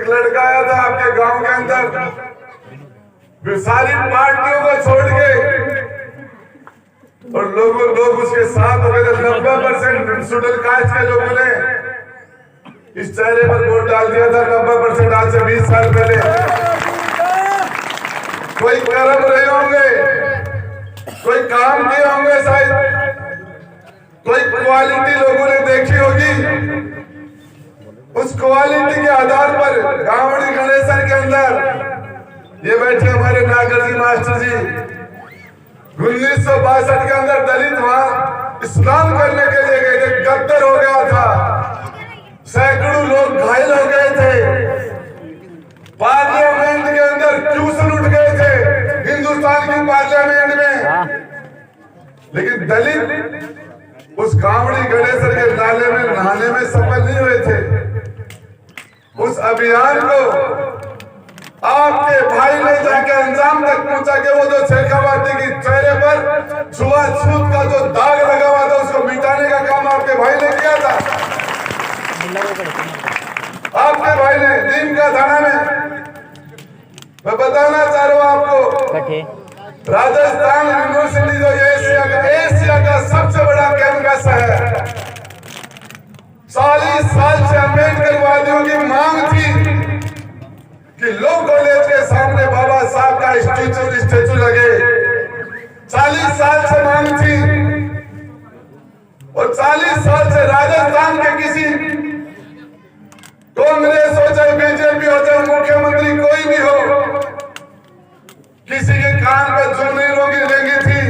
एक लड़का आया था आपके गांव के अंदर, सारी पार्टियों को छोड़ के, और लोग उसके साथ हो गए। 90% सुडल कास्ट के लोगों ने इस चेहरे पर वोट डाल दिया था। 90% आज से 20 साल पहले। कोई कर्म रहे होंगे, कोई काम किए होंगे, शायद कोई क्वालिटी लोगों ने देखी होगी। उस क्वालिटी के आधार पर गावड़ी गणेशन के अंदर ये बैठे हमारे नागर जी मास्टर जी 1962 के अंदर दलित वहां स्नान करने के लिए गए थे, गद्दर हो गया था, सैकड़ों लोग घायल हो गए थे, पार्लियामेंट के अंदर ट्यूशन उठ गए थे हिंदुस्तान की पार्लियामेंट में। लेकिन दलित उस गावड़ी गणेशन के नाले में नहाने में सफल नहीं हुए थे। उस अभियान को आपके भाई ने जाके अंजाम तक पहुंचा के वो जो शेखावाटी की चेहरे पर छुआछूत का जो दाग लगा हुआ था उसको मिटाने का काम आपके भाई ने किया था। आपके भाई ने नीम का थाना में, मैं बताना चाह रहा हूं आपको, राजस्थान यूनिवर्सिटी जो एशिया का सबसे बड़ा कैंपस है, 40 साल से अम्बेडकर वादियों की मांग थी कि लॉ कॉलेज के सामने बाबा साहब का स्टैचू लगे। 40 साल से मांग थी, और 40 साल से राजस्थान के किसी कांग्रेस हो चाहे बीजेपी हो चाहे मुख्यमंत्री कोई भी हो, किसी के कान पर चुनरी लगी थी।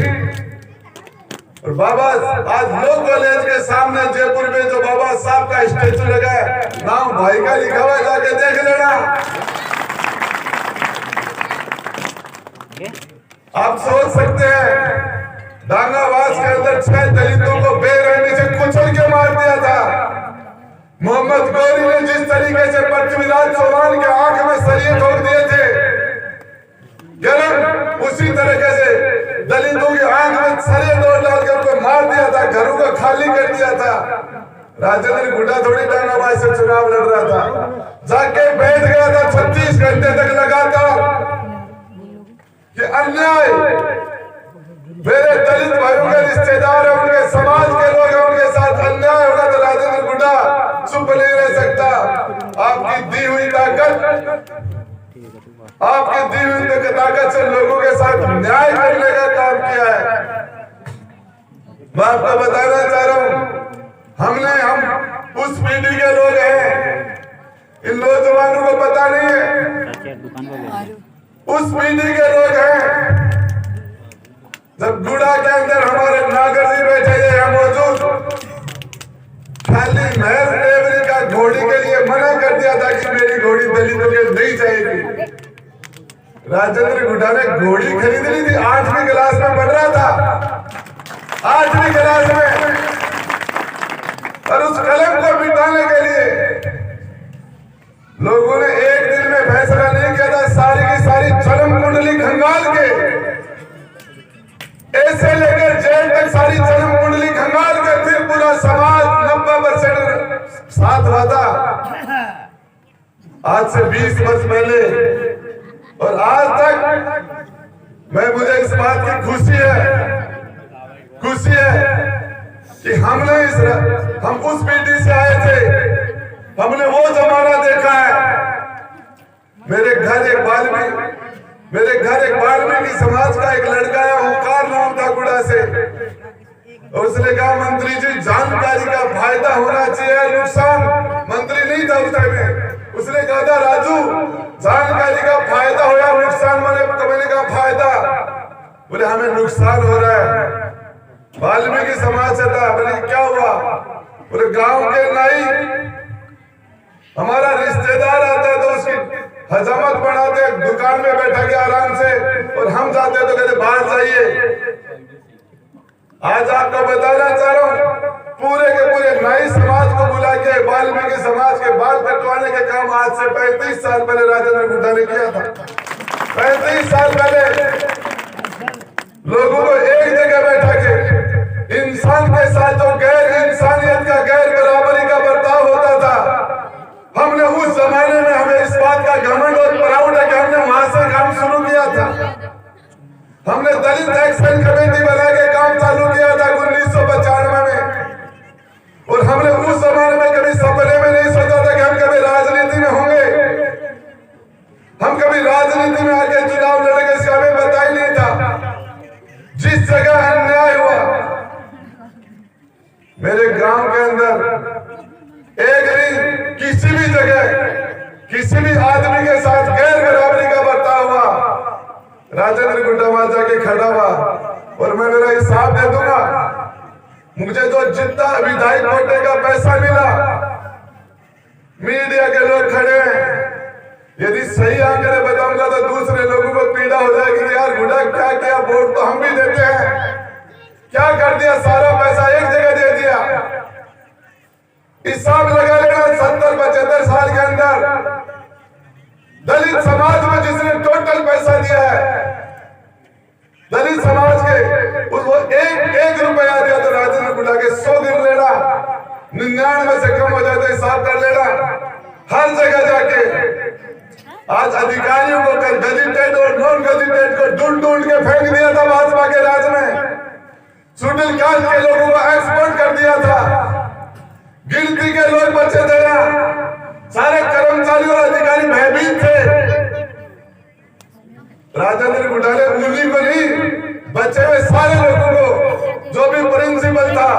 और बाबा आज लॉ कॉलेज के सामने जयपुर में जो बाबा साहब का स्टैचू लगा है, नाम भाई का लिखा हुआ है, जाके देख लेना। आप सोच सकते हैं दांगावास के अंदर 6 दलितों को बेरहमी से कुचल के मार दिया था। मोहम्मद गौरी ने जिस तरीके से पृथ्वीराज चौहान के आंख में सरिये ठोक दिए थे, उसी तरीके से दलितों की आंख में सरिये डालकर उनको मार दिया था, घरों को खाली कर दिया था। राजेंद्र गुड्डा थोड़ी दांगावास से चुनाव लड़ रहा था, जाके बैठ गया था 36 घंटे तक लगातार। ये अन्याय मेरे दलित भाइयों के रिश्तेदार है, उनके समाज के लोग हैं, उनके साथ अन्याय होगा तो राजेंद्र गुड्डा चुप नहीं रह सकता। आपकी दी हुई ताकत से लोगों के साथ न्याय करने का काम किया है। मैं आपको बताना चाह रहा हूं, हम उस पीढ़ी के लोग हैं, इन नौजवानों को पता नहीं है, उस पीढ़ी के लोग हैं। जब गुड़ा के अंदर हमारे नागर जी बैठे हैं मौजूद, खाली महज ड्राइवरी का घोड़ी के लिए मना कर दिया था कि मेरी घोड़ी दलितों के नहीं चाहिए। राजेंद्र गुड्डा ने घोड़ी खरीद ली थी, 8वीं क्लास में पढ़ रहा था, 8वीं क्लास में, और उस कलम को मिटाने के लिए लोगों ने एक दिन में फैसला नहीं किया था, सारी की सारी जन्म कुंडली खंगाल के, ऐसे लेकर जेल तक सारी जन्म कुंडली खंगाल के, फिर पूरा समाज 90% साथ हुआ था। आज से 20 वर्ष पहले और आज तक मुझे इस बात की खुशी है कि हम उस पीढ़ी से आए थे, हमने वो जमाना देखा है। मेरे घर एक वाल्मीकि समाज का एक लड़का है, ओंकार नाम था गुड़ा से। उसने कहा मंत्री जी जानकारी का फायदा होना चाहिए, नुकसान, मंत्री नहीं था उस टाइम में। उसने कहा था राजू जानकारी का फायदा हो या नुकसान, मैंने कहा फायदा। बोले हमें नुकसान हो रहा है। वाल्मीकि समाज से था। बोले क्या हुआ? बोले गांव के नाई हमारा रिश्तेदार आता है तो उसकी हजामत बनाते, दुकान में बैठा के आराम से, और हम जाते तो कहते बाहर जाइए। आज आपको बताना चाह रहा हूँ, पूरे के पूरे नाई समाज को बुला के वाल्मीकि समाज के बाल कटवाने के काम आज से 35 साल पहले राजेंद्र गुड्डा ने किया था। 35 साल पहले लोगों को एक जगह बैठा के इंसान के साथ जो गैर इंसानियत का, गैर बराबरी का बर्ताव होता था, हमने उस जमाने में हमें इस बात हमने दलित एक्शन कमेटी बना के काम चालू किया था 1995 में। और हमने उस जमाने में कभी सपने में नहीं सोचा था कि हम कभी राजनीति में होंगे, हम कभी राजनीति में आके चुनाव लड़ेंगे, इसका हमें पता ही नहीं था। जिस जगह अन्याय हुआ, मेरे गांव के अंदर एक दिन किसी भी जगह किसी भी आदमी के साथ गैर बराबरी का बर्ताव हुआ, राजेंद्र गुड्डा वहां जाके खड़ा हुआ और मैं मेरा हिसाब दे दूंगा। मुझे तो जितना विधायक कोटे का पैसा मिला, मीडिया के लोग खड़े हैं, यदि सही आंकड़े बताऊंगा तो दूसरे लोगों को पीड़ा हो जाएगी। यार गुड्डा क्या किया, वोट तो हम भी देते हैं, क्या कर दिया, सारा पैसा एक जगह दे दिया। हिसाब लगा लेना, 70-75 साल के अंदर दलित समाज में जिसने टोटल पैसा दिया है, दलित समाज के उसको एक रुपया दिया तो राजेंद्र गुड्डा के 100 दिन लेना, 99 से कम हो जाए तो हिसाब कर लेना। हर जगह जाके आज अधिकारियों को गजिटेड और नॉन गजिटेड को ढूंढ ढूंढ के फेंक दिया था भाजपा के राज में। शेड्यूल कास्ट के लोगों को एक्सपोर्ट कर दिया था, गिनती के लोग बचे थे ना, सारे कर्मचारी और अधिकारी भयभीत थे। राजेंद्र गुड्डा ने उन्हीं को नहीं, बचे हुए सारे लोगों को, जो भी प्रिंसिपल था,